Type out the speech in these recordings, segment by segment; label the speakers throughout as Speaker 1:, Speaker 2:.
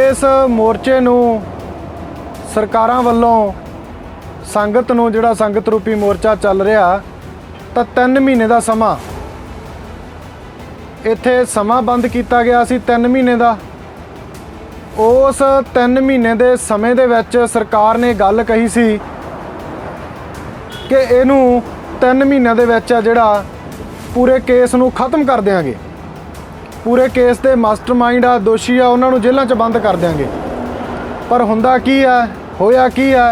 Speaker 1: इस मोर्चे नूं सरकारां वल्लों संगत नूं जिहड़ा संगत रूपी मोर्चा चल रहा तां 3 महीने का समा इत्थे समा बंद किया गया सी 3 महीने का। उस 3 महीने के समय दे विच सरकार ने गल कही सी कि इनू 3 महीनों के विच जिहड़ा पूरे केस नूं खत्म कर देंगे, पूरे केस के मास्टरमाइंड आ दोषी आ उन्होंने जेलों च बंद कर देंगे। पर हुंदा की है, होया की है,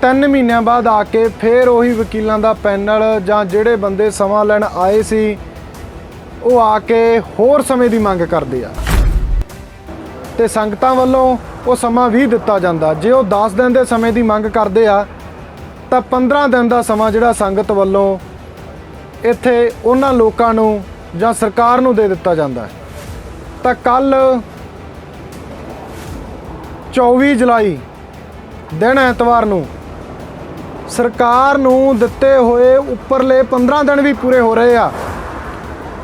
Speaker 1: 3 महीनों बाद आके फिर उही वकीलों का पैनल जां जिहड़े बंदे समा लैण आए सी वो आके होर समय की मंग करते आ ते संगतां वल्लों वो समा भी दिता जाता। जे वो 10 दिन के समय की मंग करते आ तां 15 दिन का समा जिहड़ा संगत वल्लों इत्थे उन्हां लोकां नूं जां सरकार नूं दे दिता जाता है। तां कल 24 जुलाई दिन एतवार नूं सरकार नूं दिते होए उपरले 15 दिन भी पूरे हो रहे आ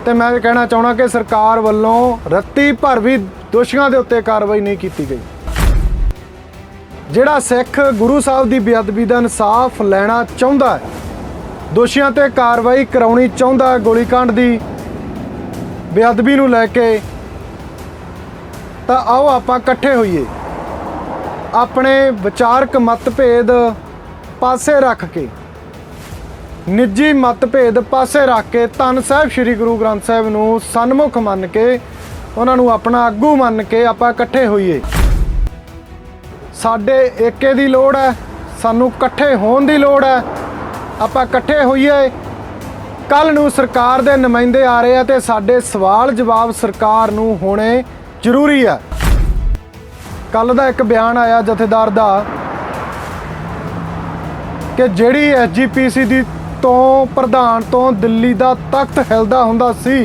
Speaker 1: ते मैं कहना चाहना कि सरकार वल्लों रत्ती भर भी दोषियों के उत्ते कार्रवाई नहीं की गई। जिहड़ा सिख गुरु साहब की बेअदबी का इंसाफ लेना चाहुंदा है, दोषियों ते कार्रवाई कराउणी चाहुंदा है गोलीकांड की बेअदबी नूं लैके, तां आओ आपां इकट्ठे होईए, अपने विचारक मतभेद पासे रख के, निजी मतभेद पासे रख के धन साहिब श्री गुरु ग्रंथ साहिब नूं सन्मुख मन के उन्हां नूं अपना आगू मन के आपां इकट्ठे होईए। साडे एके दी लोड़ है, सानूं इकट्ठे होण दी लोड़ है, आपां इकट्ठे होईए। कल नूं सरकार दे नुमाइंदे आ रहे हैं ते साडे सवाल जवाब सरकार नूं होणे जरूरी है। कल दा एक बयान आया जथेदार दा कि जिहड़ी SGPC दी तो प्रधान तो दिल्ली दा तख्त हिलदा हुंदा सी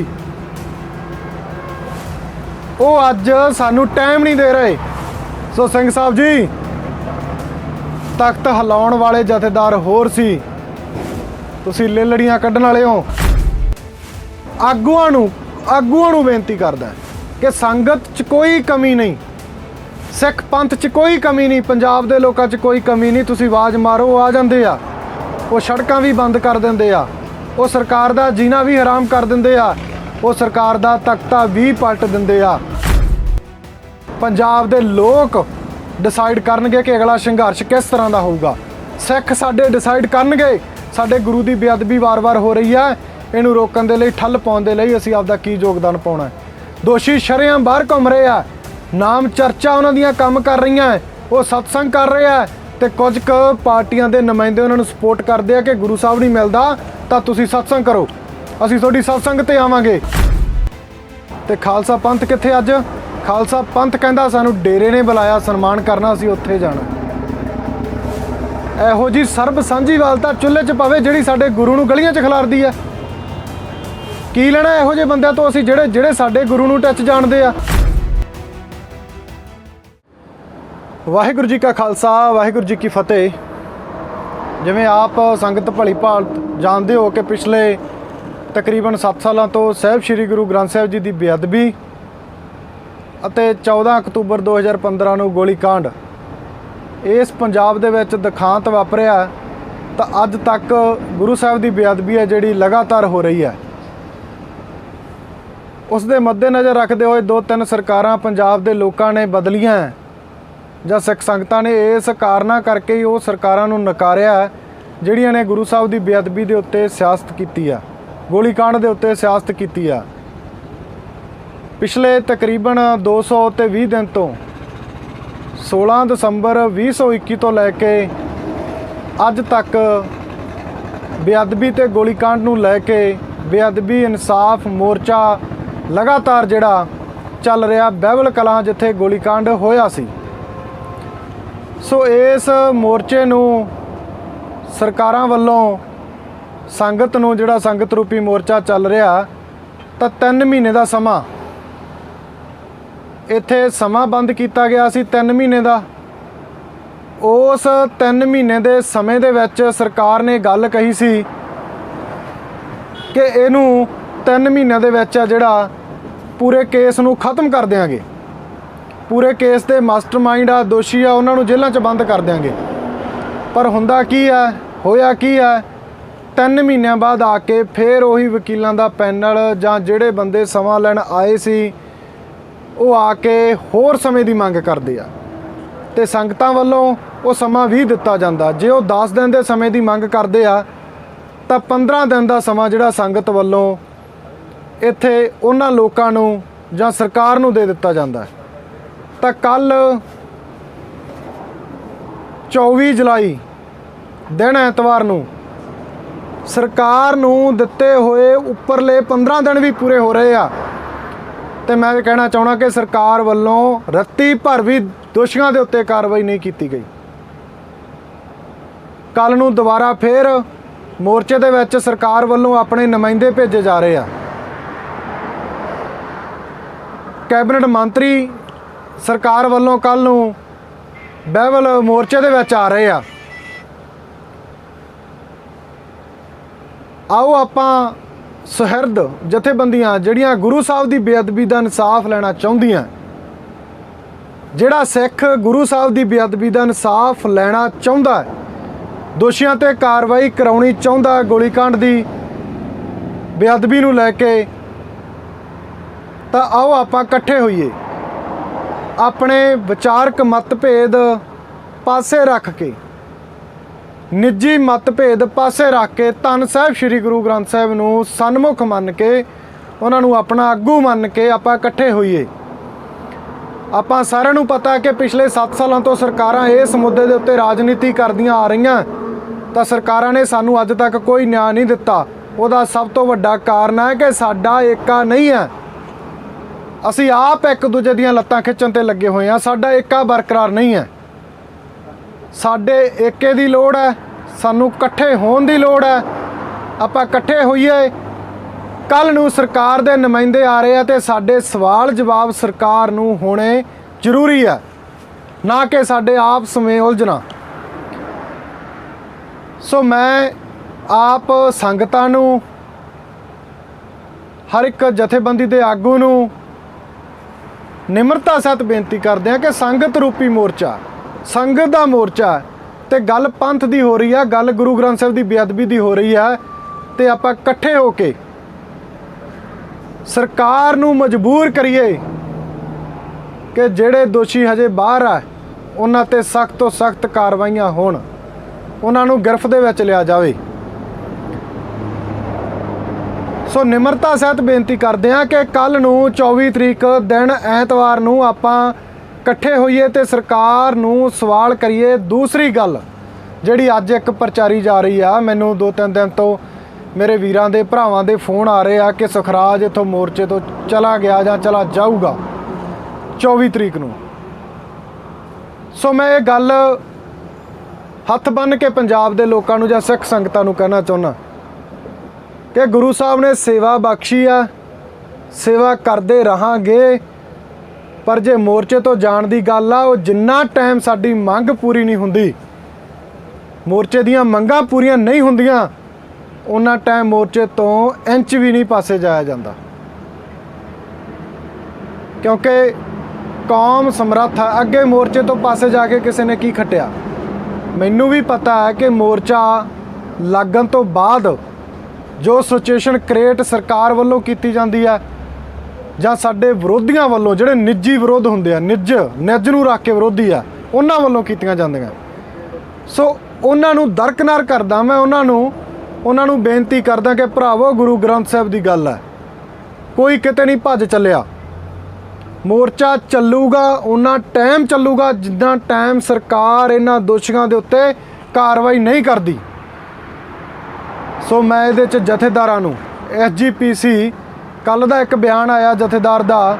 Speaker 1: वो अज सानू टाइम नहीं दे रहे। सो सिंह साहब जी, तख्त हिलाउण वाले जथेदार होर सी, तुसीं लेलड़ियां कड्ढण वाले हो। आगूआं नूं बेनती करदा कि संगत च कोई कमी नहीं, सिख पंथ च कोई कमी नहीं, पंजाब दे लोकां च कोई कमी नहीं। तुसीं आवाज़ मारो आ जांदे आ, वो सड़कां भी बंद कर दिंदे आ, वो सरकार दा जीना भी हराम कर दिंदे आ, वो सरकार दा तख्ता भी पलट दिंदे आ। पंजाब दे लोक डिसाइड करनगे कि अगला संघर्ष किस तरह का होगा। सिख साडे डिसाइड करनगे साडे गुरु की बेअदबी वार वार हो रही है, इनू रोकण दे लई, ठल पाउण दे लई असीं आपदा की योगदान पाउणा है। दोषी शरेआम बाहर घूम रहे आ, नाम चर्चा उन्हां दीयां काम कर रही हैं, वो सत्संग कर रहे हैं ते कुछ क पार्टियां दे नुमाइंदे उन्हां नूं सपोर्ट करदे आ कि गुरु साहब नहीं मिलदा तां तुसीं सत्संग करो, असीं तुहाडी सत्संग ते आवांगे। ते खालसा पंथ कित्थे अज? खालसा पंथ कहंदा सानूं डेरे ने बुलाया, सन्मान करना, असीं उत्थे जाना। ਇਹੋ जी ਸਰਬ ਸਾਂਝੀਵਾਲਤਾ ਚੁੱਲ੍ਹੇ 'ਚ ਪਵੇ ਜਿਹੜੀ ਸਾਡੇ ਗੁਰੂ ਨੂੰ ਗਲੀਆਂ 'ਚ ਖਿਲਾਰਦੀ ਹੈ। ਕੀ ਲੈਣਾ ਇਹੋ ਜਿਹੇ ਬੰਦਿਆਂ ਤੋਂ ਅਸੀਂ ਜਿਹੜੇ ਸਾਡੇ ਗੁਰੂ ਨੂੰ ਟੱਚ ਜਾਣਦੇ ਆ। ਵਾਹਿਗੁਰੂ ਜੀ ਕਾ ਖਾਲਸਾ, ਵਾਹਿਗੁਰੂ ਜੀ ਕੀ ਫਤਿਹ। ਜਿਵੇਂ ਆਪ ਸੰਗਤ ਭਲੀ ਭਾਲ ਜਾਣਦੇ ਹੋ ਕਿ ਪਿਛਲੇ ਤਕਰੀਬਨ 7 ਸਾਲਾਂ ਤੋਂ ਸਾਹਿਬ ਸ਼੍ਰੀ ਗੁਰੂ ਗ੍ਰੰਥ ਸਾਹਿਬ ਜੀ ਦੀ ਬੇਅਦਬੀ ਅਤੇ 14 ਅਕਤੂਬਰ 2015 ਨੂੰ ਗੋਲੀकांड इस पंजाब दे विच दिखांत वापरिया तो अज तक गुरु साहब की बेअदबी है जिहड़ी लगातार हो रही है। उस दे मद्देनज़र रखते हुए 2-3 सरकारां पंजाब दे लोकां ने बदलियां जां सिख संगतां ने इस कारणा करके ही वो सरकारां नूं नकारिया जिहड़ियां ने गुरु साहब की बेअदबी के उत्ते सियासत की है, गोलीकांड के उत्ते सियासत की है। पिछले तकरीबन 220 दिन तो 16 ਦਸੰਬਰ 2021 तो लैके अज तक बेअदबी ते गोलीकांड नूं लैके बेअदबी इंसाफ मोर्चा लगातार जिहड़ा चल रहा बहबल कलां जिथे गोलीकांड होया सी। सो इस मोर्चे नूं सरकारां वल्लों संगत नूं जिहड़ा संगत रूपी मोर्चा चल रहा तां 3 महीने का समा इत्थे समा बंद किया गया सी 3 महीने का। उस 3 महीने के समय दे विच सरकार ने गल कही सी कि इनू 3 महीनों के विच जिहड़ा पूरे केस नूं खत्म कर देंगे, ਪੂਰੇ ਕੇਸ ਦੇ ਮਾਸਟਰਮਾਈਂਡ ਆ, ਦੋਸ਼ੀ ਆ, ਉਹਨਾਂ ਨੂੰ ਜੇਲ੍ਹਾਂ 'ਚ ਬੰਦ ਕਰ ਦਿਆਂਗੇ। ਪਰ ਹੁੰਦਾ ਕੀ ਹੈ, ਹੋਇਆ ਕੀ ਹੈ, 3 ਮਹੀਨਿਆਂ ਬਾਅਦ ਆ ਕੇ ਫਿਰ ਉਹੀ ਵਕੀਲਾਂ ਦਾ ਪੈਨਲ ਜਾਂ ਜਿਹੜੇ ਬੰਦੇ ਸਮਾਂ ਲੈਣ ਆਏ ਸੀ ਉਹ ਆ ਕੇ ਹੋਰ ਸਮੇਂ ਦੀ ਮੰਗ ਕਰਦੇ ਆ ਤੇ ਸੰਗਤਾਂ ਵੱਲੋਂ ਉਹ ਸਮਾਂ ਵੀ ਦਿੱਤਾ ਜਾਂਦਾ। ਜੇ ਉਹ 10 ਦਿਨ ਦੇ ਸਮੇਂ ਦੀ ਮੰਗ ਕਰਦੇ ਆ ਤਾਂ 15 ਦਿਨ ਦਾ ਸਮਾਂ ਜਿਹੜਾ ਸੰਗਤ ਵੱਲੋਂ ਇੱਥੇ ਉਹਨਾਂ ਲੋਕਾਂ ਨੂੰ ਜਾਂ ਸਰਕਾਰ ਨੂੰ ਦੇ ਦਿੱਤਾ ਜਾਂਦਾ। ਤਾਂ ਕੱਲ 24 ਜੁਲਾਈ ਦਿਨ ਐਤਵਾਰ ਨੂੰ ਸਰਕਾਰ ਨੂੰ ਦਿੱਤੇ ਹੋਏ ਉੱਪਰਲੇ 15 ਦਿਨ ਵੀ ਪੂਰੇ ਹੋ ਰਹੇ ਆ ਤੇ ਮੈਂ ਇਹ ਕਹਿਣਾ ਚਾਹੁੰਦਾ ਕਿ ਸਰਕਾਰ ਵੱਲੋਂ ਰੱਤੀ ਭਰ ਵੀ ਦੋਸ਼ੀਆਂ ਦੇ ਉੱਤੇ ਕਾਰਵਾਈ ਨਹੀਂ ਕੀਤੀ ਗਈ। ਕੱਲ ਨੂੰ ਦੁਬਾਰਾ ਫਿਰ ਮੋਰਚੇ ਦੇ ਵਿੱਚ ਸਰਕਾਰ ਵੱਲੋਂ ਆਪਣੇ ਨੁਮਾਇੰਦੇ ਭੇਜੇ ਜਾ ਰਹੇ ਆ। ਕੈਬਨਿਟ ਮੰਤਰੀ ਸਰਕਾਰ ਵੱਲੋਂ ਕੱਲ ਨੂੰ ਬਹਿਬਲ ਮੋਰਚੇ ਦੇ ਵਿੱਚ ਆ ਰਹੇ ਆ। ਆਓ ਆਪਾਂ ਸੁਹਿਰਦ ਜਥੇਬੰਦੀਆਂ ਜਿਹੜੀਆਂ ਗੁਰੂ ਸਾਹਿਬ ਦੀ ਬੇਅਦਬੀ ਦਾ ਇਨਸਾਫ ਲੈਣਾ ਚਾਹੁੰਦੀਆਂ, ਜਿਹੜਾ ਸਿੱਖ ਗੁਰੂ ਸਾਹਿਬ ਦੀ ਬੇਅਦਬੀ ਦਾ ਇਨਸਾਫ ਲੈਣਾ ਚਾਹੁੰਦਾ, ਦੋਸ਼ੀਆਂ ਤੇ ਕਾਰਵਾਈ ਕਰਾਉਣੀ ਚਾਹੁੰਦਾ, ਗੋਲੀकांड ਦੀ ਬੇਅਦਬੀ ਨੂੰ ਲੈ ਕੇ, ਤਾਂ ਆਓ ਆਪਾਂ ਇਕੱਠੇ ਹੋਈਏ। ਆਪਣੇ ਵਿਚਾਰਕ ਮਤਭੇਦ ਪਾਸੇ ਰੱਖ ਕੇ, ਨਿੱਜੀ ਮਤਭੇਦ ਪਾਸੇ ਰੱਖ ਕੇ ਧੰਨ ਸਾਹਿਬ ਸ੍ਰੀ ਗੁਰੂ ਗ੍ਰੰਥ ਸਾਹਿਬ ਨੂੰ ਸਨਮੁਖ ਮੰਨ ਕੇ, ਉਹਨਾਂ ਨੂੰ ਆਪਣਾ ਆਗੂ ਮੰਨ ਕੇ ਆਪਾਂ ਇਕੱਠੇ ਹੋਈਏ। ਆਪਾਂ ਸਾਰਿਆਂ ਨੂੰ ਪਤਾ ਕਿ ਪਿਛਲੇ 7 ਸਾਲਾਂ ਤੋਂ ਸਰਕਾਰਾਂ ਇਸ ਮੁੱਦੇ ਦੇ ਉੱਤੇ ਰਾਜਨੀਤੀ ਕਰਦੀਆਂ ਆ ਰਹੀਆਂ, ਤਾਂ ਸਰਕਾਰਾਂ ਨੇ ਸਾਨੂੰ ਅੱਜ ਤੱਕ ਕੋਈ ਨਿਆਂ ਨਹੀਂ ਦਿੱਤਾ। ਉਹਦਾ ਸਭ ਤੋਂ ਵੱਡਾ ਕਾਰਨ ਹੈ ਕਿ ਸਾਡਾ ਏਕਾ ਨਹੀਂ ਹੈ। ਅਸੀਂ ਆਪ ਇੱਕ ਦੂਜੇ ਦੀਆਂ ਲੱਤਾਂ ਖਿੱਚਣ ਤੇ ਲੱਗੇ ਹੋਏ ਹਾਂ, ਸਾਡਾ ਏਕਾ ਬਰਕਰਾਰ ਨਹੀਂ ਹੈ। ਸਾਡੇ ਏਕੇ ਦੀ ਲੋੜ ਹੈ, ਸਾਨੂੰ ਇਕੱਠੇ ਹੋਣ ਦੀ ਲੋੜ ਹੈ। ਆਪਾਂ ਇਕੱਠੇ ਹੋਈਏ। ਕੱਲ ਨੂੰ ਸਰਕਾਰ ਦੇ ਨੁਮਾਇੰਦੇ ਆ ਰਹੇ ਆ ਤੇ ਸਾਡੇ ਸਵਾਲ ਜਵਾਬ ਸਰਕਾਰ ਨੂੰ ਹੋਣੇ ਜ਼ਰੂਰੀ ਹੈ, ਨਾ ਕਿ ਸਾਡੇ ਆਪਸ ਵਿੱਚ ਉਲਝਣਾ। ਸੋ ਮੈਂ ਆਪ ਸੰਗਤਾਂ ਨੂੰ, ਹਰ ਇੱਕ ਜਥੇਬੰਦੀ ਦੇ ਆਗੂ ਨੂੰ ਨਿਮਰਤਾ ਸਹਿਤ ਬੇਨਤੀ ਕਰਦੇ ਹਾਂ ਕਿ ਸੰਗਤ ਰੂਪੀ ਮੋਰਚਾ, ਸੰਗਤ ਦਾ ਮੋਰਚਾ, ਤੇ ਗੱਲ ਪੰਥ ਦੀ ਹੋ ਰਹੀ ਹੈ, ਗੱਲ ਗੁਰੂ ਗ੍ਰੰਥ ਸਾਹਿਬ ਦੀ ਬੇਅਦਬੀ ਦੀ ਹੋ ਰਹੀ ਹੈ, ਤੇ ਆਪਾਂ ਇਕੱਠੇ ਹੋ ਕੇ ਸਰਕਾਰ ਨੂੰ ਮਜਬੂਰ ਕਰੀਏ ਕਿ ਜਿਹੜੇ ਦੋਸ਼ੀ ਹਜੇ ਬਾਹਰ ਆ ਉਹਨਾਂ ਤੇ ਸਖਤ ਤੋਂ ਸਖਤ ਕਾਰਵਾਈਆਂ ਹੋਣ, ਉਹਨਾਂ ਨੂੰ ਗਿਰਫਤ ਦੇ ਵਿੱਚ ਲਿਆ ਜਾਵੇ। ਸੋ ਨਿਮਰਤਾ ਸਹਿਤ ਬੇਨਤੀ ਕਰਦੇ ਹਾਂ ਕਿ ਕੱਲ ਨੂੰ 24 ਤਰੀਕ ਦਿਨ ਐਤਵਾਰ ਨੂੰ ਆਪਾਂ ਇਕੱਠੇ ਹੋਈਏ ਤੇ ਸਰਕਾਰ ਨੂੰ ਸਵਾਲ ਕਰੀਏ। ਦੂਸਰੀ ਗੱਲ ਜਿਹੜੀ ਅੱਜ ਇੱਕ ਪ੍ਰਚਾਰੀ ਜਾ ਰਹੀ ਆ, ਮੈਨੂੰ 2-3 ਦਿਨ ਤੋਂ ਮੇਰੇ ਵੀਰਾਂ ਦੇ ਭਰਾਵਾਂ ਦੇ ਫੋਨ ਆ ਰਹੇ ਆ ਕਿ ਸੁਖਰਾਜ ਇੱਥੋਂ ਮੋਰਚੇ ਤੋਂ ਚਲਾ ਗਿਆ ਜਾਂ ਚਲਾ ਜਾਊਗਾ 24 ਤਰੀਕ ਨੂੰ। ਸੋ ਮੈਂ ਇਹ ਗੱਲ ਹੱਥ ਬੰਨ੍ਹ ਕੇ ਪੰਜਾਬ ਦੇ ਲੋਕਾਂ ਨੂੰ ਜਾਂ ਸਿੱਖ ਸੰਗਤਾਂ ਨੂੰ ਕਹਿਣਾ ਚਾਹੁੰਦਾ ਕਿ ਗੁਰੂ ਸਾਹਿਬ ਨੇ ਸੇਵਾ ਬਖਸ਼ੀ ਆ, ਸੇਵਾ ਕਰਦੇ ਰਹਾਂਗੇ। ਪਰ ਜੇ ਮੋਰਚੇ ਤੋਂ ਜਾਣ ਦੀ ਗੱਲ ਆ, ਉਹ ਜਿੰਨਾ ਟਾਈਮ ਸਾਡੀ ਮੰਗ ਪੂਰੀ ਨਹੀਂ ਹੁੰਦੀ, ਮੋਰਚੇ ਦੀਆਂ ਮੰਗਾਂ ਪੂਰੀਆਂ ਨਹੀਂ ਹੁੰਦੀਆਂ, ਉਹਨਾਂ ਟਾਈਮ ਮੋਰਚੇ ਤੋਂ ਇੰਚ ਵੀ ਨਹੀਂ ਪਾਸੇ ਜਾਇਆ ਜਾਂਦਾ। ਕਿਉਂਕਿ ਕੌਮ ਸਮਰੱਥ ਹੈ। ਅੱਗੇ ਮੋਰਚੇ ਤੋਂ ਪਾਸੇ ਜਾ ਕੇ ਕਿਸੇ ਨੇ ਕੀ ਖੱਟਿਆ, ਮੈਨੂੰ ਵੀ ਪਤਾ ਹੈ ਕਿ ਮੋਰਚਾ ਲੱਗਣ ਤੋਂ ਬਾਅਦ ਜੋ ਸਿਚੁਏਸ਼ਨ ਕ੍ਰੀਏਟ ਸਰਕਾਰ ਵੱਲੋਂ ਕੀਤੀ ਜਾਂਦੀ ਹੈ ਜਾਂ ਸਾਡੇ ਵਿਰੋਧੀਆਂ ਵੱਲੋਂ, ਜਿਹੜੇ ਨਿੱਜੀ ਵਿਰੋਧ ਹੁੰਦੇ ਆ, ਨਿੱਜ ਨੂੰ ਰੱਖ ਕੇ ਵਿਰੋਧੀ ਆ, ਉਹਨਾਂ ਵੱਲੋਂ ਕੀਤੀਆਂ ਜਾਂਦੀਆਂ। ਸੋ ਉਹਨਾਂ ਨੂੰ ਦਰਕਨਾਰ ਕਰਦਾ ਮੈਂ, ਉਹਨਾਂ ਨੂੰ ਬੇਨਤੀ ਕਰਦਾ ਕਿ ਭਰਾਵੋ, ਗੁਰੂ ਗ੍ਰੰਥ ਸਾਹਿਬ ਦੀ ਗੱਲ ਹੈ, ਕੋਈ ਕਿਤੇ ਨਹੀਂ ਭੱਜ ਚੱਲਿਆ। ਮੋਰਚਾ ਚੱਲੂਗਾ, ਉਹਨਾਂ ਟਾਈਮ ਚੱਲੂਗਾ ਜਿੰਨਾ ਟਾਈਮ ਸਰਕਾਰ ਇਹਨਾਂ ਦੋਸ਼ੀਆਂ ਦੇ ਉੱਤੇ ਕਾਰਵਾਈ ਨਹੀਂ ਕਰਦੀ। ਸੋ ਮੈਂ ਇਹਦੇ 'ਚ ਜਥੇਦਾਰਾਂ ਨੂੰ, SGPC, ਕੱਲ ਦਾ ਇੱਕ ਬਿਆਨ ਆਇਆ ਜਥੇਦਾਰ ਦਾ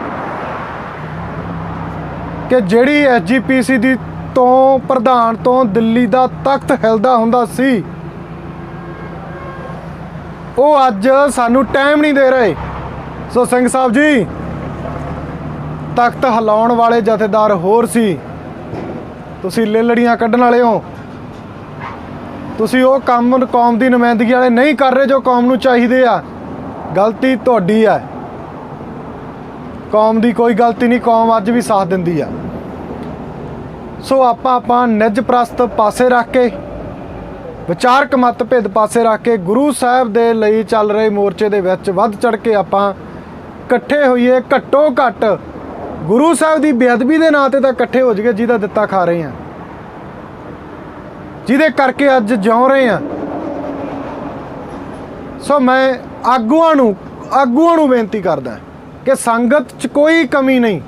Speaker 1: ਕਿ ਜਿਹੜੀ SGPC ਦੀ ਤੋਂ ਪ੍ਰਧਾਨ ਤੋਂ ਦਿੱਲੀ ਦਾ ਤਖਤ ਹਿਲਦਾ ਹੁੰਦਾ ਸੀ, ਉਹ ਅੱਜ ਸਾਨੂੰ ਟਾਈਮ ਨਹੀਂ ਦੇ ਰਹੇ। ਸੋ ਸਿੰਘ ਸਾਹਿਬ ਜੀ, ਤਖਤ ਹਿਲਾਉਣ ਵਾਲੇ ਜਥੇਦਾਰ ਹੋਰ ਸੀ, ਤੁਸੀਂ ਲੇਲੜੀਆਂ ਕੱਢਣ ਵਾਲੇ ਹੋ। ਤੁਸੀਂ ਉਹ ਕੰਮ ਕੌਮ ਦੀ ਨੁਮਾਇੰਦਗੀ ਵਾਲੇ ਨਹੀਂ ਕਰ ਰਹੇ ਜੋ ਕੌਮ ਨੂੰ ਚਾਹੀਦੇ ਆ। ਗਲਤੀ ਤੁਹਾਡੀ ਹੈ। ਕੌਮ ਦੀ ਕੋਈ ਗਲਤੀ ਨਹੀਂ, ਕੌਮ ਅੱਜ ਵੀ ਸਾਥ ਦਿੰਦੀ ਆ। ਸੋ ਆਪਾਂ ਨਿੱਜ ਪ੍ਰਸਤ ਪਾਸੇ ਰੱਖ ਕੇ, ਵਿਚਾਰਕ ਮਤਭੇਦ ਪਾਸੇ ਰੱਖ ਕੇ ਗੁਰੂ ਸਾਹਿਬ ਦੇ ਲਈ ਚੱਲ ਰਹੇ ਮੋਰਚੇ ਦੇ ਵਿੱਚ ਵੱਧ ਚੜ ਕੇ ਆਪਾਂ ਇਕੱਠੇ ਹੋਈਏ। ਘੱਟੋ ਘੱਟ ਗੁਰੂ ਸਾਹਿਬ ਦੀ ਬੇਅਦਬੀ ਦੇ ਨਾਂ 'ਤੇ ਤਾਂ ਇਕੱਠੇ ਹੋ ਜਾਈਏ, ਜਿਹਦਾ ਦਿੱਤਾ ਖਾ ਰਹੇ ਹਾਂ, ਜਿਹਦੇ ਕਰਕੇ ਅੱਜ ਜਿਉਂ ਰਹੇ ਹਾਂ। ਸੋ ਮੈਂ ਆਗੂਆਂ ਨੂੰ ਬੇਨਤੀ ਕਰਦਾ ਕਿ ਸੰਗਤ 'ਚ ਕੋਈ ਕਮੀ ਨਹੀਂ,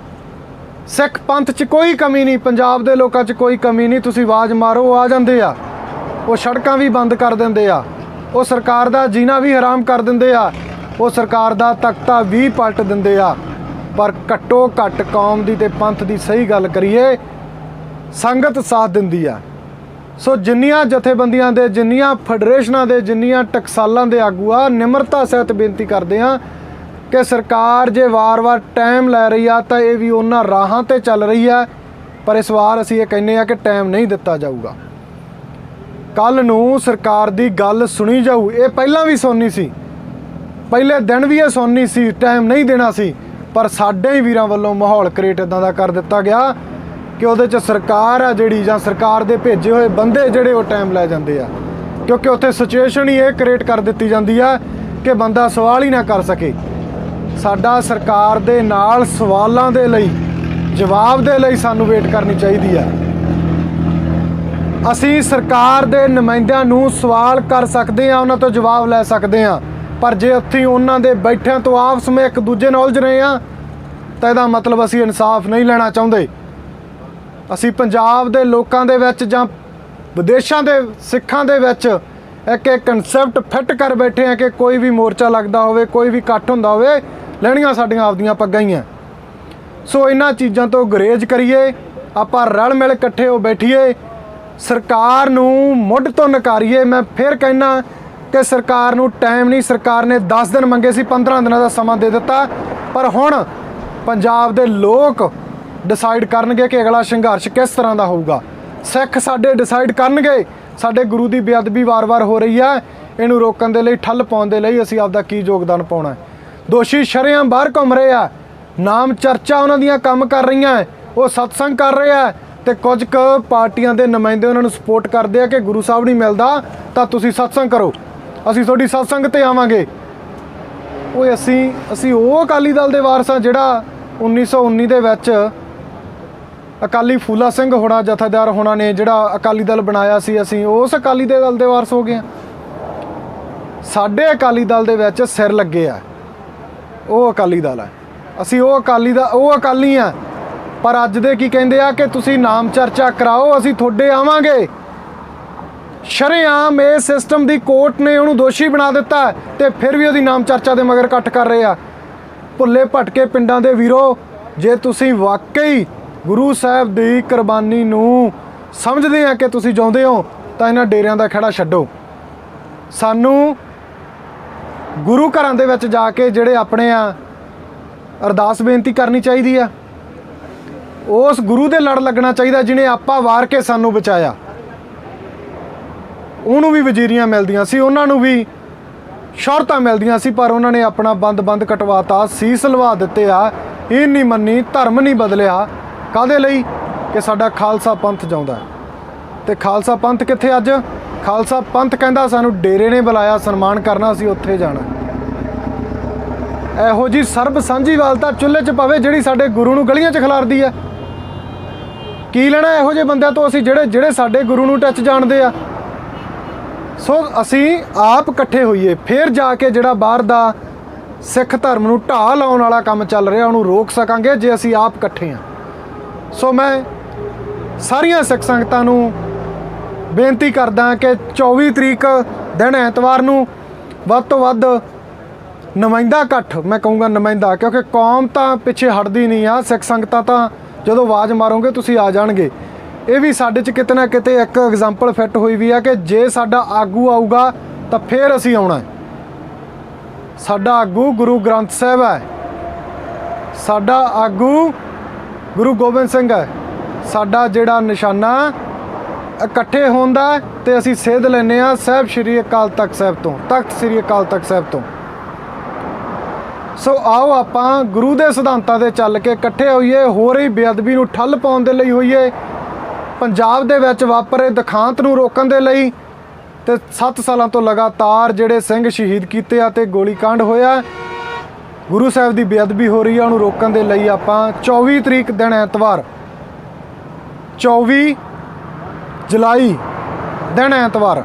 Speaker 1: ਸਿੱਖ ਪੰਥ 'ਚ ਕੋਈ ਕਮੀ ਨਹੀਂ, ਪੰਜਾਬ ਦੇ ਲੋਕਾਂ 'ਚ ਕੋਈ ਕਮੀ ਨਹੀਂ। ਤੁਸੀਂ ਆਵਾਜ਼ ਮਾਰੋ, ਆ ਜਾਂਦੇ ਆ। ਉਹ ਸੜਕਾਂ ਵੀ ਬੰਦ ਕਰ ਦਿੰਦੇ ਆ, ਉਹ ਸਰਕਾਰ ਦਾ ਜੀਣਾ ਵੀ ਹਰਾਮ ਕਰ ਦਿੰਦੇ ਆ, ਉਹ ਸਰਕਾਰ ਦਾ ਤਖਤਾ ਵੀ ਪਲਟ ਦਿੰਦੇ ਆ। ਪਰ ਘੱਟੋ ਘੱਟ ਕੌਮ ਦੀ ਤੇ ਪੰਥ ਦੀ ਸਹੀ ਗੱਲ ਕਰੀਏ, ਸੰਗਤ ਸਾਥ ਦਿੰਦੀ ਆ। ਸੋ ਜਿੰਨੀਆਂ ਜਥੇਬੰਦੀਆਂ ਦੇ, ਜਿੰਨੀਆਂ ਫੈਡਰੇਸ਼ਨਾਂ ਦੇ, ਜਿੰਨੀਆਂ ਟਕਸਾਲਾਂ ਦੇ ਆਗੂ ਆ, ਨਿਮਰਤਾ ਸਹਿਤ ਬੇਨਤੀ ਕਰਦੇ ਆ ਕਿ ਸਰਕਾਰ ਜੇ ਵਾਰ-ਵਾਰ ਟਾਈਮ ਲੈ ਰਹੀ ਆ ਤਾਂ ਇਹ ਵੀ ਉਹਨਾਂ ਰਾਹਾਂ 'ਤੇ ਚੱਲ ਰਹੀ ਆ। ਪਰ ਇਸ ਵਾਰ ਅਸੀਂ ਇਹ ਕਹਿੰਦੇ ਆ ਕਿ ਟਾਈਮ ਨਹੀਂ ਦਿੱਤਾ ਜਾਊਗਾ। ਕੱਲ੍ਹ ਨੂੰ ਸਰਕਾਰ ਦੀ ਗੱਲ ਸੁਣੀ ਜਾਊ। ਇਹ ਪਹਿਲਾਂ ਵੀ ਸੁਣਨੀ ਸੀ, ਪਹਿਲੇ ਦਿਨ ਵੀ ਇਹ ਸੁਣਨੀ ਸੀ, ਟਾਈਮ ਨਹੀਂ ਦੇਣਾ ਸੀ। ਪਰ ਸਾਡੇ ਹੀ ਵੀਰਾਂ ਵੱਲੋਂ ਮਾਹੌਲ ਕ੍ਰੀਏਟ ਇੱਦਾਂ ਦਾ ਕਰ ਦਿੱਤਾ ਗਿਆ ਕਿ ਉਹਦੇ 'ਚ ਸਰਕਾਰ ਆ ਜਿਹੜੀ, ਜਾਂ ਸਰਕਾਰ ਦੇ ਭੇਜੇ ਹੋਏ ਬੰਦੇ ਜਿਹੜੇ, ਉਹ ਟਾਈਮ ਲੈ ਜਾਂਦੇ ਆ। ਕਿਉਂਕਿ ਉੱਥੇ ਸਿਚੁਏਸ਼ਨ ਹੀ ਇਹ ਕ੍ਰੀਏਟ ਕਰ ਦਿੱਤੀ ਜਾਂਦੀ ਆ ਕਿ ਬੰਦਾ ਸਵਾਲ ਹੀ ਨਾ ਕਰ ਸਕੇ। ਸਾਡਾ ਸਰਕਾਰ ਦੇ ਨਾਲ ਸਵਾਲਾਂ ਦੇ ਲਈ, ਜਵਾਬ ਦੇ ਲਈ ਸਾਨੂੰ ਵੇਟ ਕਰਨੀ ਚਾਹੀਦੀ ਆ। ਅਸੀਂ ਸਰਕਾਰ ਦੇ ਨੁਮਾਇੰਦਿਆਂ ਨੂੰ ਸਵਾਲ ਕਰ ਸਕਦੇ ਹਾਂ, ਉਹਨਾਂ ਤੋਂ ਜਵਾਬ ਲੈ ਸਕਦੇ ਹਾਂ। ਪਰ ਜੇ ਉੱਥੇ ਉਹਨਾਂ ਦੇ ਬੈਠਿਆਂ ਤੋਂ ਆਪਸ ਵਿੱਚ ਇੱਕ ਦੂਜੇ ਨਾਲ ਉਲਝ ਰਹੇ ਹਾਂ ਤਾਂ ਇਹਦਾ ਮਤਲਬ ਅਸੀਂ ਇਨਸਾਫ ਨਹੀਂ ਲੈਣਾ ਚਾਹੁੰਦੇ। ਅਸੀਂ ਪੰਜਾਬ ਦੇ ਲੋਕਾਂ ਦੇ ਵਿੱਚ ਜਾਂ ਵਿਦੇਸ਼ਾਂ ਦੇ ਸਿੱਖਾਂ ਦੇ ਵਿੱਚ ਇੱਕ ਕਨਸੈਪਟ ਫਿੱਟ ਕਰ ਬੈਠੇ ਹਾਂ ਕਿ ਕੋਈ ਵੀ ਮੋਰਚਾ ਲੱਗਦਾ ਹੋਵੇ, ਕੋਈ ਵੀ ਇਕੱਠ ਹੁੰਦਾ ਹੋਵੇ, ਲੈਣੀਆਂ ਸਾਡੀਆਂ ਆਪਦੀਆਂ ਪੱਗਾਂ ਹੀ ਆ। ਸੋ ਇਹਨਾਂ ਚੀਜ਼ਾਂ ਤੋਂ ਗੁਰੇਜ਼ ਕਰੀਏ, ਆਪਾਂ ਰਲ ਮਿਲ ਇਕੱਠੇ ਹੋ ਬੈਠੀਏ, ਸਰਕਾਰ ਨੂੰ ਮੁੱਢ ਤੋਂ ਨਕਾਰੀਏ। ਮੈਂ ਫਿਰ ਕਹਿਣਾ ਕਿ ਸਰਕਾਰ ਨੂੰ ਟਾਈਮ ਨਹੀਂ, ਸਰਕਾਰ ਨੇ 10 ਦਿਨ ਮੰਗੇ ਸੀ, 15 ਦਿਨਾਂ ਦਾ ਸਮਾਂ ਦੇ ਦਿੱਤਾ। ਪਰ ਹੁਣ ਪੰਜਾਬ ਦੇ ਲੋਕ ਡਿਸਾਈਡ ਕਰਨਗੇ ਕਿ ਅਗਲਾ ਸੰਘਰਸ਼ ਕਿਸ ਤਰ੍ਹਾਂ ਦਾ ਹੋਊਗਾ। ਸਿੱਖ ਸਾਡੇ ਡਿਸਾਈਡ ਕਰਨਗੇ। ਸਾਡੇ ਗੁਰੂ ਦੀ ਬੇਅਦਬੀ ਵਾਰ-ਵਾਰ ਹੋ ਰਹੀ ਹੈ, ਇਹਨੂੰ ਰੋਕਣ ਦੇ ਲਈ, ਠੱਲ ਪਾਉਣ ਦੇ ਲਈ ਅਸੀਂ ਆਪਦਾ ਕੀ ਯੋਗਦਾਨ ਪਾਉਣਾ। ਦੋਸ਼ੀ ਸ਼ਰੇਆਮ ਬਾਹਰ ਘੁੰਮ ਰਹੇ ਆ, ਨਾਮ ਚਰਚਾ ਉਹਨਾਂ ਦੀਆਂ ਕੰਮ ਕਰ ਰਹੀਆਂ, ਉਹ ਸਤਸੰਗ ਕਰ ਰਹੇ ਆ, ਤੇ ਕੁਝ ਕੁ ਪਾਰਟੀਆਂ ਦੇ ਨੁਮਾਇੰਦੇ ਉਹਨਾਂ ਨੂੰ ਸਪੋਰਟ ਕਰਦੇ ਆ ਕਿ ਗੁਰੂ ਸਾਹਿਬ ਨਹੀਂ ਮਿਲਦਾ ਤਾਂ ਤੁਸੀਂ ਸਤਸੰਗ ਕਰੋ, ਅਸੀਂ ਤੁਹਾਡੀ ਸਤਸੰਗ 'ਤੇ ਆਵਾਂਗੇ। ਉਹ ਅਸੀਂ ਉਹ ਅਕਾਲੀ ਦਲ ਦੇ ਵਾਰਸ ਹਾਂ ਜਿਹੜਾ 1919 ਦੇ ਵਿੱਚ ਅਕਾਲੀ ਫੂਲਾ ਸਿੰਘ ਹੋਣਾ, ਜਥੇਦਾਰ ਹੋਣਾ ਨੇ ਜਿਹੜਾ ਅਕਾਲੀ ਦਲ ਬਣਾਇਆ ਸੀ, ਅਸੀਂ ਉਸ ਅਕਾਲੀ ਦੇ ਦਲ ਦੇ ਵਾਰਸ ਹੋ ਗਏ ਹਾਂ। ਸਾਡੇ ਅਕਾਲੀ ਦਲ ਦੇ ਵਿੱਚ ਸਿਰ ਲੱਗੇ ਆ, ਉਹ ਅਕਾਲੀ ਦਲ ਹੈ, ਅਸੀਂ ਉਹ ਅਕਾਲੀ ਆ। ਪਰ ਅੱਜ ਦੇ ਕੀ ਕਹਿੰਦੇ ਆ ਕਿ ਤੁਸੀਂ ਨਾਮ ਚਰਚਾ ਕਰਾਓ, ਅਸੀਂ ਤੁਹਾਡੇ ਆਵਾਂਗੇ। ਸ਼ਰੇਆਮ ਇਹ ਸਿਸਟਮ ਦੀ ਕੋਰਟ ਨੇ ਉਹਨੂੰ ਦੋਸ਼ੀ ਬਣਾ ਦਿੱਤਾ ਤੇ ਫਿਰ ਵੀ ਉਹਦੀ ਨਾਮ ਚਰਚਾ ਦੇ ਮਗਰ ਇਕੱਠ ਕਰ ਰਹੇ ਆ। ਭੁੱਲੇ ਭਟਕੇ ਪਿੰਡਾਂ ਦੇ ਵੀਰੋ, ਜੇ ਤੁਸੀਂ ਵਾਕਈ ਗੁਰੂ ਸਾਹਿਬ ਦੀ ਕੁਰਬਾਨੀ ਨੂੰ ਸਮਝਦੇ ਆ ਕਿ ਤੁਸੀਂ ਚਾਹੁੰਦੇ ਹੋ ਤਾਂ ਇਹਨਾਂ ਡੇਰਿਆਂ ਦਾ ਖਹਿੜਾ ਛੱਡੋ। ਸਾਨੂੰ ਗੁਰੂ ਘਰਾਂ ਦੇ ਵਿੱਚ ਜਾ ਕੇ ਜਿਹੜੇ ਆਪਣੇ ਆ ਅਰਦਾਸ ਬੇਨਤੀ ਕਰਨੀ ਚਾਹੀਦੀ ਆ। ਉਸ ਗੁਰੂ ਦੇ ਲੜ ਲੱਗਣਾ ਚਾਹੀਦਾ ਜਿਹਨੇ ਆਪਾ ਵਾਰ ਕੇ ਸਾਨੂੰ ਬਚਾਇਆ। ਉਹਨੂੰ ਵੀ ਵਜ਼ੀਰੀਆਂ ਮਿਲਦੀਆਂ ਸੀ, ਉਹਨਾਂ ਨੂੰ ਵੀ ਸ਼ੌਹਰਤਾਂ ਮਿਲਦੀਆਂ ਸੀ, ਪਰ ਉਹਨਾਂ ਨੇ ਆਪਣਾ ਬੰਦ ਕਟਵਾਤਾ, ਸੀਸ ਲਵਾ ਦਿੱਤੇ ਆ। ਇਹ ਨਹੀਂ ਮੰਨੀ, ਧਰਮ ਨਹੀਂ ਬਦਲਿਆ। ਕਾਹਦੇ ਲਈ? ਕਿ ਸਾਡਾ ਖਾਲਸਾ ਪੰਥ ਜਿਉਂਦਾ। ਤੇ ਖਾਲਸਾ ਪੰਥ ਕਿੱਥੇ ਅੱਜ? ਖਾਲਸਾ ਪੰਥ ਕਹਿੰਦਾ ਸਾਨੂੰ ਡੇਰੇ ਨੇ ਬੁਲਾਇਆ, ਸਨਮਾਨ ਕਰਨਾ, ਅਸੀਂ ਉੱਥੇ ਜਾਣਾ। ਇਹੋ ਜੀ ਸਰਬ ਸਾਂਝੀਵਾਲਤਾ ਚੁੱਲ੍ਹੇ 'ਚ ਪਵੇ ਜਿਹੜੀ ਸਾਡੇ ਗੁਰੂ ਨੂੰ ਗਲੀਆਂ 'ਚ ਖਿਲਾਰਦੀ ਆ। ਕੀ ਲੈਣਾ ਇਹੋ ਜਿਹੇ ਬੰਦਿਆਂ ਤੋਂ ਅਸੀਂ ਜਿਹੜੇ ਸਾਡੇ ਗੁਰੂ ਨੂੰ ਟੱਚ ਜਾਣਦੇ ਆ। ਸੋ ਅਸੀਂ ਆਪ ਇਕੱਠੇ ਹੋਈਏ, ਫਿਰ ਜਾ ਕੇ ਜਿਹੜਾ ਬਾਹਰ ਦਾ ਸਿੱਖ ਧਰਮ ਨੂੰ ਢਾਹ ਲਾਉਣ ਵਾਲਾ ਕੰਮ ਚੱਲ ਰਿਹਾ ਉਹਨੂੰ ਰੋਕ ਸਕਾਂਗੇ ਜੇ ਅਸੀਂ ਆਪ ਇਕੱਠੇ ਹਾਂ। ਸੋ ਮੈਂ ਸਾਰੀਆਂ ਸਿੱਖ ਸੰਗਤਾਂ ਨੂੰ ਬੇਨਤੀ ਕਰਦਾ ਕਿ 24 ਤਰੀਕ ਦਿਨ ਐਤਵਾਰ ਨੂੰ ਵੱਧ ਤੋਂ ਵੱਧ ਨੁਮਾਇੰਦਾ ਇਕੱਠ, ਮੈਂ ਕਹੂੰਗਾ ਨੁਮਾਇੰਦਾ, ਕਿਉਂਕਿ ਕੌਮ ਤਾਂ ਪਿੱਛੇ ਹਟਦੀ ਨਹੀਂ ਆ, ਸਿੱਖ ਸੰਗਤਾਂ ਤਾਂ ਜਦੋਂ ਆਵਾਜ਼ ਮਾਰੋਗੇ ਤੁਸੀਂ ਆ ਜਾਣਗੇ। ਇਹ ਵੀ ਸਾਡੇ 'ਚ ਕਿਤੇ ਨਾ ਕਿਤੇ ਇੱਕ ਐਗਜ਼ਾਮਪਲ ਫਿੱਟ ਹੋਈ ਵੀ ਆ ਕਿ ਜੇ ਸਾਡਾ ਆਗੂ ਆਊਗਾ ਤਾਂ ਫਿਰ ਅਸੀਂ ਆਉਣਾ। ਸਾਡਾ ਆਗੂ ਗੁਰੂ ਗ੍ਰੰਥ ਸਾਹਿਬ ਹੈ, ਸਾਡਾ ਆਗੂ ਗੁਰੂ ਗੋਬਿੰਦ ਸਿੰਘ ਹੈ। ਸਾਡਾ ਜਿਹੜਾ ਨਿਸ਼ਾਨਾ ਇਕੱਠੇ ਹੋਣ ਦਾ ਤੇ ਅਸੀਂ ਸੇਧ ਲੈਂਦੇ ਹਾਂ ਸਾਹਿਬ ਸ਼੍ਰੀ ਅਕਾਲ ਤਖਤ ਸਾਹਿਬ ਤੋਂ, ਤਖਤ ਸ਼੍ਰੀ ਅਕਾਲ ਤਖਤ ਸਾਹਿਬ ਤੋਂ। ਸੋ ਆਓ ਆਪਾਂ ਗੁਰੂ ਦੇ ਸਿਧਾਂਤਾਂ ਤੇ ਚੱਲ ਕੇ ਇਕੱਠੇ ਹੋਈਏ, ਹੋ ਰਹੀ ਬੇਅਦਬੀ ਨੂੰ ਠੱਲ ਪਾਉਣ ਦੇ ਲਈ ਹੋਈਏ, ਪੰਜਾਬ ਦੇ ਵਿੱਚ ਵਾਪਰੇ ਦੁਖਾਂਤ ਨੂੰ ਰੋਕਣ ਦੇ ਲਈ, ਤੇ 7 ਸਾਲਾਂ ਤੋਂ ਲਗਾਤਾਰ ਜਿਹੜੇ ਸਿੰਘ ਸ਼ਹੀਦ ਕੀਤੇ ਆ ਤੇ ਗੋਲੀकांड ਹੋਇਆ, ਗੁਰੂ ਸਾਹਿਬ ਦੀ ਬੇਅਦਬੀ ਹੋ ਰਹੀ ਆ, ਉਹਨੂੰ ਰੋਕਣ ਦੇ ਲਈ ਆਪਾਂ 24 ਤਰੀਕ ਦਿਨ ਐਤਵਾਰ 24 ਜੁਲਾਈ ਦਿਨ ਐਤਵਾਰ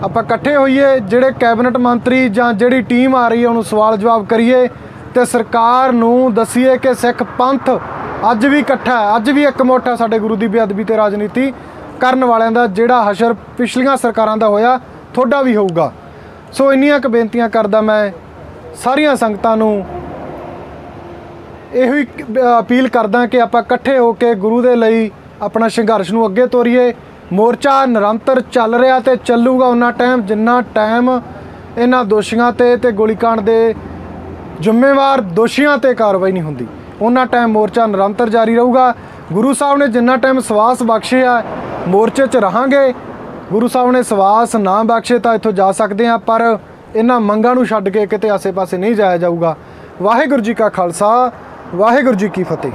Speaker 1: ਆਪਾਂ ਇਕੱਠੇ ਹੋਈਏ, ਜਿਹੜੇ ਕੈਬਨਿਟ ਮੰਤਰੀ ਜਾਂ ਜਿਹੜੀ ਟੀਮ ਆ ਰਹੀ ਹੈ ਉਹਨੂੰ ਸਵਾਲ ਜਵਾਬ ਕਰੀਏ ਤੇ ਸਰਕਾਰ ਨੂੰ ਦਸੀਏ ਕਿ ਸਿੱਖ ਪੰਥ ਅੱਜ ਵੀ ਇਕੱਠਾ ਹੈ, ਅੱਜ ਵੀ ਇਕਮੁੱਠ ਹੈ ਸਾਡੇ ਗੁਰੂ ਦੀ ਬੇਅਦਬੀ ਤੇ ਰਾਜਨੀਤੀ ਕਰਨ ਵਾਲਿਆਂ ਦਾ। ਜਿਹੜਾ ਹਸ਼ਰ ਪਿਛਲੀਆਂ ਸਰਕਾਰਾਂ ਦਾ ਹੋਇਆ ਤੁਹਾਡਾ ਵੀ ਹੋਊਗਾ। ਸੋ ਇੰਨੀਆਂ ਕੁ ਬੇਨਤੀਆਂ ਕਰਦਾ ਮੈਂ ਸਾਰੀਆਂ ਸੰਗਤਾਂ ਨੂੰ, ਇਹੋ ਹੀ ਅਪੀਲ ਕਰਦਾ ਕਿ ਆਪਾਂ ਇਕੱਠੇ ਹੋ ਕੇ ਗੁਰੂ ਦੇ ਲਈ ਆਪਣਾ ਸੰਘਰਸ਼ ਨੂੰ ਅੱਗੇ ਤੋਰੀਏ। ਮੋਰਚਾ ਨਿਰੰਤਰ ਚੱਲ ਰਿਹਾ ਤੇ ਚੱਲੂਗਾ ਉਹਨਾਂ ਟਾਈਮ ਜਿੰਨਾ ਟਾਈਮ ਇਹਨਾਂ ਦੋਸ਼ੀਆਂ ਤੇ ਗੋਲੀकांड ਦੇ ਜ਼ਿੰਮੇਵਾਰ ਦੋਸ਼ੀਆਂ ਤੇ ਕਾਰਵਾਈ ਨਹੀਂ ਹੁੰਦੀ, ਉਹਨਾਂ ਟਾਈਮ ਮੋਰਚਾ ਨਿਰੰਤਰ ਜਾਰੀ ਰਹੂਗਾ। ਗੁਰੂ ਸਾਹਿਬ ਨੇ ਜਿੰਨਾ ਟਾਈਮ ਸਵਾਸ ਬਖਸ਼ਿਆ ਮੋਰਚੇ 'ਚ ਰਹਾਂਗੇ, ਗੁਰੂ ਸਾਹਿਬ ਨੇ ਸਵਾਸ ਨਾ ਬਖਸ਼ੇ ਤਾਂ ਇੱਥੋਂ ਜਾ ਸਕਦੇ ਹਾਂ, ਪਰ ਇਹਨਾਂ ਮੰਗਾਂ ਨੂੰ ਛੱਡ ਕੇ ਕਿਤੇ ਆਸੇ-ਪਾਸੇ ਨਹੀਂ ਜਾਇਆ ਜਾਊਗਾ। ਵਾਹਿਗੁਰੂ ਜੀ ਕਾ ਖਾਲਸਾ, ਵਾਹਿਗੁਰੂ ਜੀ ਕੀ ਫਤਿਹ।